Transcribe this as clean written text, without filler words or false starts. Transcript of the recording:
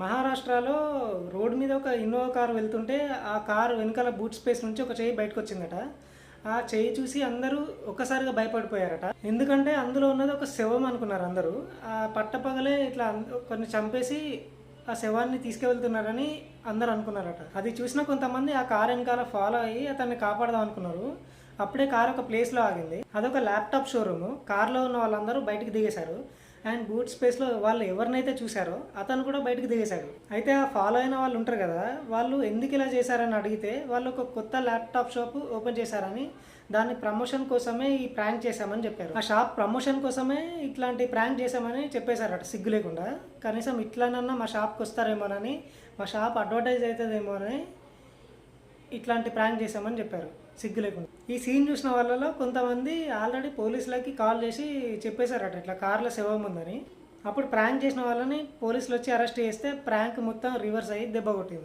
మహారాష్ట్రలో రోడ్ మీద ఒక ఇన్నోవా కారు వెళ్తుంటే ఆ కారు వెనకాల బూట్ స్పేస్ నుంచి ఒక చెయ్యి బయటకు వచ్చిందట. ఆ చెయ్యి చూసి అందరూ ఒక్కసారిగా భయపడిపోయారట. ఎందుకంటే అందులో ఉన్నది ఒక శవం అనుకున్నారు అందరూ. ఆ పట్టపగలే ఇట్లా కొన్ని చంపేసి ఆ శవాన్ని తీసుకువెళ్తున్నారని అందరూ అనుకున్నారట. అది చూసిన కొంతమంది ఆ కారు వెనకాల ఫాలో అయ్యి అతన్ని కాపాడదాం అనుకున్నారు. అప్పుడే కారు ఒక ప్లేస్లో ఆగింది. అదొక ల్యాప్టాప్ షోరూము. కార్లో ఉన్న వాళ్ళందరూ బయటికి దిగేశారు. అండ్ బూట్ స్పేస్లో వాళ్ళు ఎవరినైతే చూశారో అతను కూడా బయటకు దిగేశాడు. అయితే ఆ ఫాలో అయిన వాళ్ళు ఉంటారు కదా, వాళ్ళు ఎందుకు ఇలా చేశారని అడిగితే వాళ్ళు ఒక కొత్త ల్యాప్టాప్ షాప్ ఓపెన్ చేశారని, దాని ప్రమోషన్ కోసమే ఈ ప్రాంక్ చేశామని చెప్పారు. ఆ షాప్ ప్రమోషన్ కోసమే ఇట్లాంటి ప్రాంక్ చేశామని చెప్పేశారట సిగ్గు లేకుండా. కనీసం ఇట్లానన్నా మా షాప్కి వస్తారేమోనని, మా షాప్ అడ్వర్టైజ్ అవుతుందేమోనని ఇట్లాంటి ప్రాంక్ చేశామని చెప్పారు సిగ్గు లేకుండా. ఈ సీన్ చూసిన వాళ్ళలో కొంతమంది ఆల్రెడీ పోలీసులకి కాల్ చేసి చెప్పేశారట ఇట్లా కార్లో శవం ఉందని. అప్పుడు ప్రాంక్ చేసిన వాళ్ళని పోలీసులు వచ్చి అరెస్ట్ చేస్తే ప్రాంక్ మొత్తం రివర్స్ అయ్యి దెబ్బ కొట్టింది.